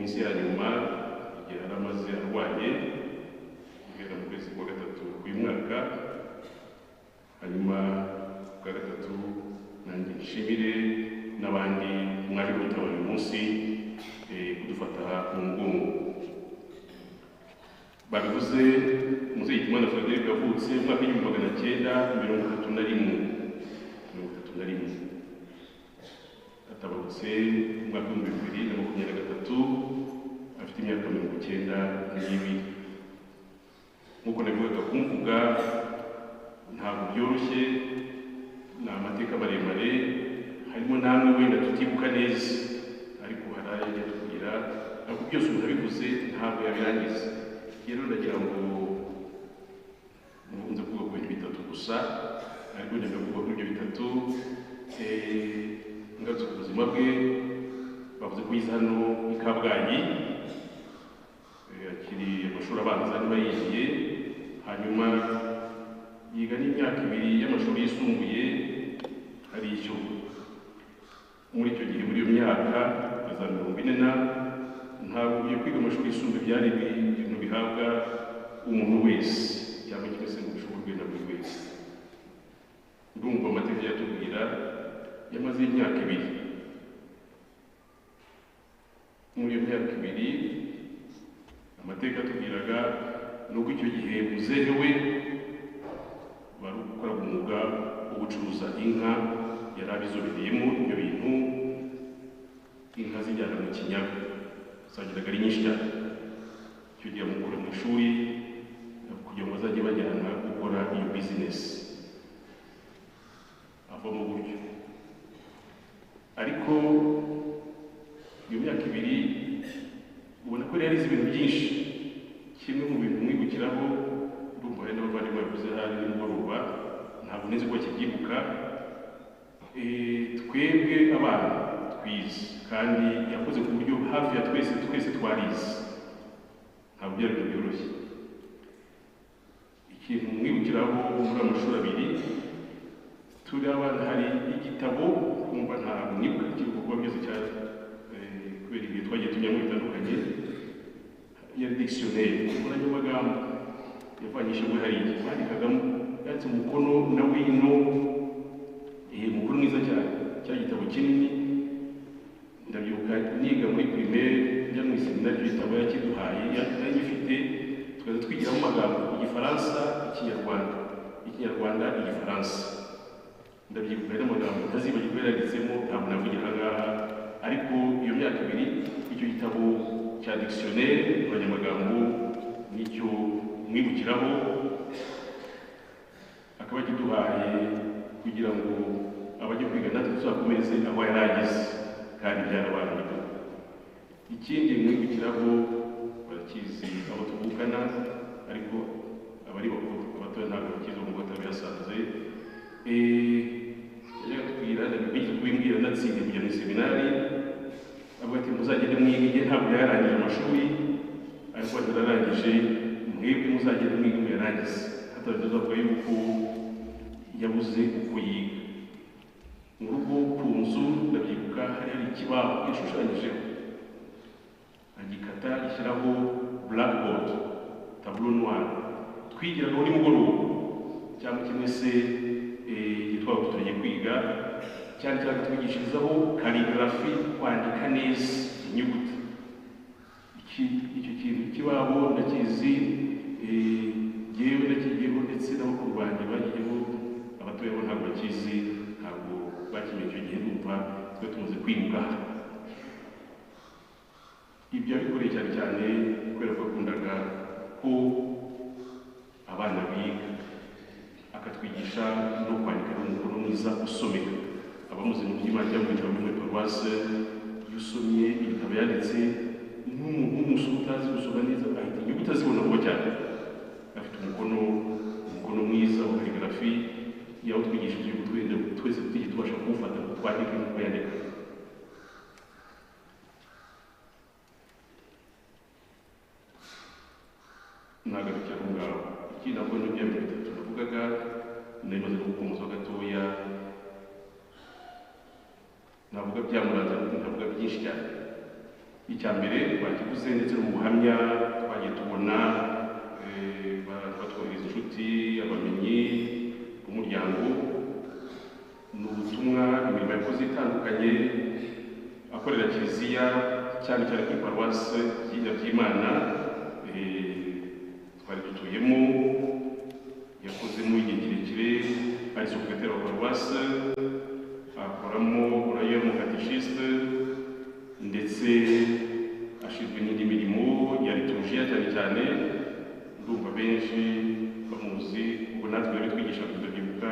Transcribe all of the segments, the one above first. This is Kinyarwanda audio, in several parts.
minsi ya nyuma igihe yari amaze arwaye guhera mu kwezi kwa gatatu k'uyu mwaka. Hanyuma kwa gatatu nanjye nshimire n'abandi mwaje kwitaba uyu munsi kudufata mu mugongo. Babivuze Muzehe Hitimana Frederic yavutse mu mwaka w'igihumbi 1931 atabarutse mu mwaka w'ibihumbi 2023 afite imyaka 92. Nk'uko nabivugaga kumvuga ntabwo byoroshye, ni amateka maremare, harimo namwe wenda tutibuka neza, ariko hari ayo ajya tubwira, ariko byose umuntu abivuze ntabwo yabirangiza. Rero ndagira ngo nkunze kuvuga ku bintu bitatu gusa, ariko ndagira kuvuga kuri ibyo bitatu. Ngarutse ku buzima bwe, bavuze ko yize hano i Kabgayi, akiri amashuri abanza niba yigiye, hanyuma yiga n'imyaka 2 y'amashuri yisumbuye hari icyo. Muri icyo gihe, muri iyo myaka ya za 40 ntabwo ugiye kwiga amashuri yisumbuye byari ibintu bihabwa umuntu wese, cyangwa kimwe se mu bushobozi na buri wese. Ndumva amateka yatubwira yamaze imyaka 2. Muri iyo myaka 2 amateka atubwiraga nuko icyo gihe muzehe we bari gukora umwuga wo gucuruza inka, yari abizobereyemo ibyo bintu. Inka zijyana mu kinyaga zagendaga ari nyinshi cyane. Icyo gihe amukura mu ishuri kugira ngo bazajye bajyana gukora iyo bizinesi, avamo gutyo. Ariko iyo myaka 2 ubona ko yari yarize ibintu byinshi. Kimwe mu bintu mwibukiraho, ndumva hari n'abavandimwe bavuze hari nimugoroba, ntabwo nzi ko bakibyibuka, twebwe abana twize kandi yakoze ku buryo hafi ya twese twarize, ntabwo byari ibintu byoroshye. Ikintu mwibukiraho muri amashuri 2 turi abana, hari igitabo kumva ntabwo mwibuka ikiruhuko kuba byose cyane kubera igihe twagiye tujyamo bitandukanye, yari dictionnaire, umurage w'amagambo yavanyishijwe hariya, bandikagamo, yanditse umukono na wino, umukono mwiza cyane. Cya gitabo kinini ndabyibuka niga muri primaire, njya mu iseminari, icyo gitabo yakiduhaye yari gifite, tukaza twigiramo amagambo, Igifaransa, Ikinyarwanda, Igifaransa. Ndabyibuka ari amagambo ntazibagirwa yanditsemo, ntabwo navugira aha ngaha. Ariko iyo myaka 2 icyo gitabo cya dictionnaire abanyamagambo nicyo mwibukiraho, akaba kiduhaye kugira ngo abajye kwiga natwe tuzakomeze aho yari ageze, kandi byarabaye. Ikindi mwibukiraho barakizi abo tuvukana, ariko abari bakuru, abatoya ntabwo bakizi ngo batabihasanze. Yajyaga tubwira, ndabibigeze kubimbwira ndatsinze kujya mu seminari, avuga ati muzagende mwige, ntabwo yarangije amashuri, ariko yararangije, mwebwe muzagende mwige muyarangize. Hatabivuze avuga yuko yabuze uko yiga. Mu rugo ku nzu ndabyibuka hari ikibaho gishushanyijeho, agikata gishyiraho blackboard, tableau noir, twigiraga buri mugoroba, cyangwa kimwe se gitwara tugiye kwiga, cyane cyane twigishirizaho calligraphy, kwandika neza inyuguti. Icyo kintu kibaho ndakizi, yewe ndakigiyeho, ndetse n'abakuru banjye bagiyeho, abatoya bo ntabwo bakizi, ntabwo bakimenye icyo gihe. Ndumva twe tumaze kwimuka. Ibyo yabikoreye cyane cyane kubera ko yakundaga ko abana biga, akatwigisha no kwandika n'umukono mwiza usomeka. Abamuzi mu by'Imana cyangwa mu bitabo muri paruwase, iyo usomye ibitabo yanditse, nk'umusore utazi gusoma neza ahita inyuguti azibona vuba cyane. Afite umukono mwiza wa calligraphy, yaho twigishije twese tujye tubasha kuwufata ngo twandike nk'uko yandika. Nagarukira aho ngaho. Ikindi nabwo ni bya bintu bitatu navugaga, narimaze gukomeza gatoya, navuga byamuranze, navuga byinshi cyane. icya mbere bakivuze ndetse no mu buhamya twagiye tubona batwohereza inshuti abamenyi b'umuryango ni ubutumwa imirimo yakoze itandukanye akorera kiliziya cyane cyane kuri paruwasi by'Imana twari dutuyemo yakozemo igihe kirekire ari sekreteri wa paruwasi akoramo urayo mu katechiste ndetse ashinzwe n'indi mirimo ya liturujia cyane cyane ndumva benshi bamuzi ubwo natwe rero twigisha kudabyibuka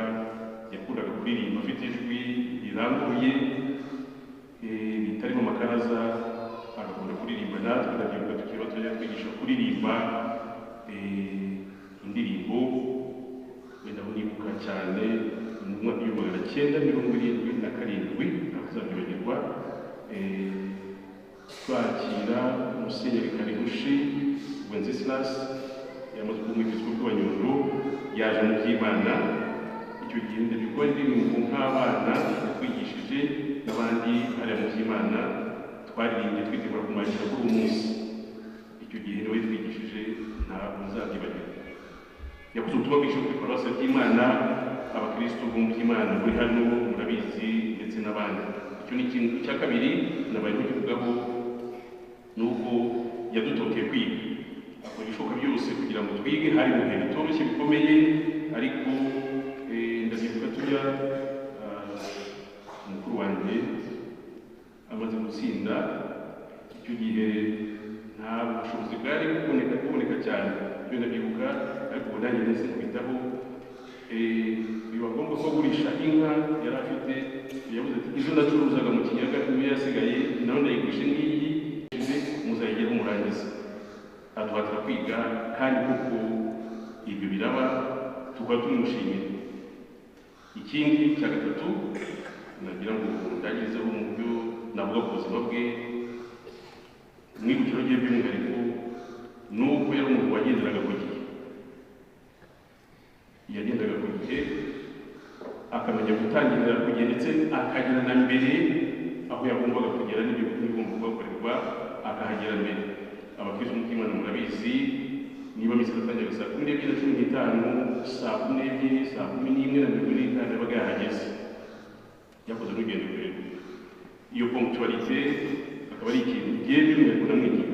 yakundaga kuririmba afite ijwi rirambuye ritarimo amakaraza agakunda kuririmba natwe ndabyibuka tukiri batoya twigisha kuririmba indirimbo wenda nibuka cyane mu mwaka w'1977 ntazabyibagirwa twakira Musenyeri Karibushi Wenceslas yamaze kumwigizwa kwa Nyundo yaje mu by'Imana icyo gihe ndabikora indirimbo nk'abana twigishije n'abandi hariya mu by'Imana twaririmbye twitegura kumwakira kuri uwo munsi icyo gihe niwe twigishije ntabwo nzabyibagirwa yakoze ubutumwa bwinshi kuri paruwasi by'Imana abakristo bo mu by'Imana muri hano murabizi ndetse n'abandi icyo ni ikintu cya kabiri nabaye kuvugaho nuko yadutokeye kwiga akora ibishoboka byose kugira ngo twige hari mu bihe bitoroshye bikomeye ariko ndabyibuka tujya umukuru wanjye amaze gutsinda icyo gihe nta bushobozi bwari kuboneka cyane ibyo ndabyibuka ariko ubu nanjye nese kubitaho biba ngombwa ko agurisha inka yari afite yavuze ati izo nacuruzaga mu kinyaga niyo yasigaye nawe ndayigurisha ngiyi muzayigera umurangiza aduhatira kwiga kandi kuko ibyo biraba tukaba tumushimira ikindi cya gatatu nagira ngo ndagirizeho mu buryo navuga ku buzima bwe mwibukiro rye by'umwihariko nuko yari umuntu wagenderaga ku gihe yagendaga ku gihe akamenya gutangirira ku gihe ndetse akagera na mbere aho yagombaga kugera n'ibyo bigomba kuhakorerwa akahagera mbere abakristo b'Imana murabizi niba misi gatangira saa 12:15 saa 12 saa 11:45 yabaga yahageze yakoze n'urugendo rurerure iyo ponctualité akaba ari ikintu gihe by'umwihariko namwigiye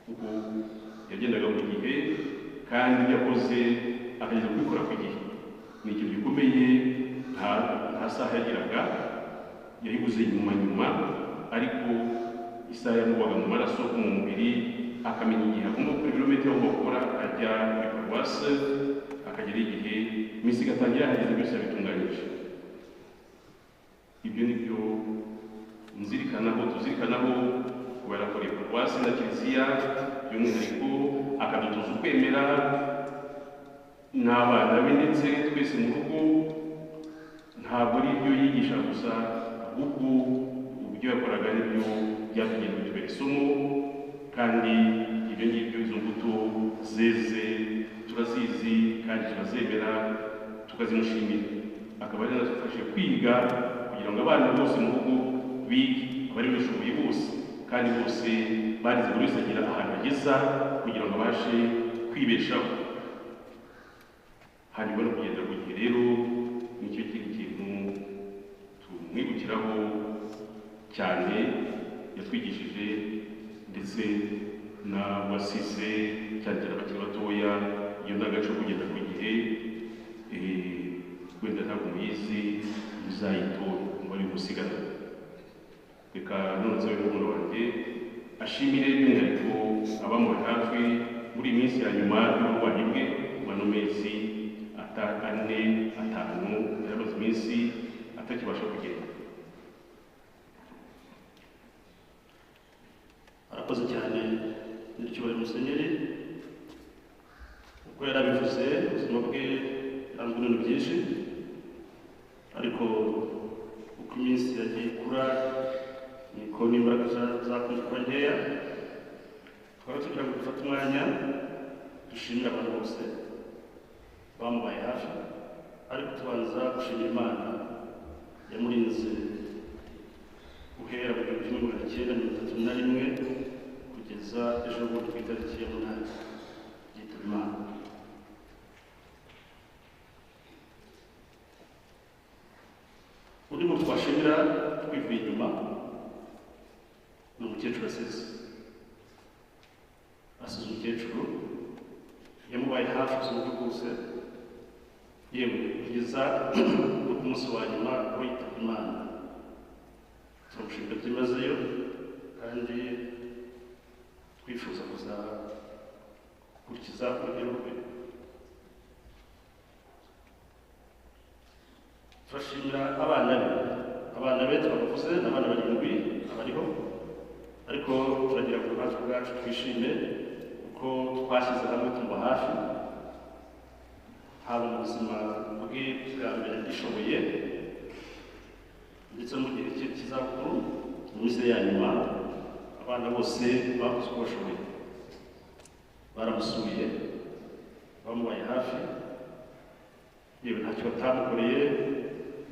kuko yagendaga ku gihe kandi yakoze akageza kubikora ku gihe ni ikintu gikomeye nta saha yagiraga yayiguze nyuma ariko isaha yamubaga mu maraso mu mubiri akamenya igihe agomba gukora ibirometero agomba gukora akajya muri paruwasi akagera igihe iminsi igatangira yahageze byose yabitunganyije ibyo ni byo tuzirikanaho kubera ko paruwasi na kiliziya by'umwihariko akadutoza ukwemera n'abana be ndetse twese mu rugo ntabwo ari ibyo yigisha gusa ahubwo ibyo yakoraga n'ibyo byatugenda bitubera isomo kandi ibyo ngibyo izo mbuto zeze turazizi kandi turazemera tukazimushimira akaba ari nadufashe kwiga kugira ngo abana bose mu rugo bige abari bishoboye bose kandi bose barize buri wese agira ahantu ageza kugira ngo abashe kwibeshaho hanyuma no kugenda ku gihe rero nicyo kindi kintu tumwibukiraho cyane yatwigishije ndetse na wasize cyane cyane abakiri batoya iyo ndagaco kugenda ku gihe wenda ntabwo muyizi muzayitore muri gusigana reka none nsabe n'umuntu wanjye ashimire by'umwihariko abamuri hafi muri iyi minsi ya nyuma y'uburwayi bwe mu mezi 4 5 yaramaze iminsi atakibasha kugenda. Arakoze cyane n'icyubahiro Musenyeri uko yarabivuze ubuzima bwe yaranzwe n'ibintu byinshi ariko uko iminsi yagiye ikura niko n'imbaraga zakunze kuba nkeya twaba tugira ngo dufate umwanya dushimira abantu bose bamubaye hafi ariko tubanza gushimira Imana yamurinze guhera mu 1931 kugeza ejo bundi ku itariki ya 8 yitaba Imana. Undi muntu twashimira twivuye inyuma ni umukecuru asize umukecuru yamubaye hafi ubuzima bwose, yewe kugeza no ku munsi wa nyuma aho yitaba Imana. Turamushimira byimazeyo kandi twifuza kuzakurikiza urugero rwe. Turashimira abana be turabavuze, ni abana 7 abariho, ariko turagira ngo natwe ubwacu twishime kuko twashyize hamwe tumuba hafi, haba mu buzima bwe bwa mbere bwishoboye ndetse no mu gihe cye cy'izabukuru, mu minsi ya nyuma. Abana bose bakoze uko bashoboye, baramusuye, bamubaye hafi, yewe ntacyo batamukoreye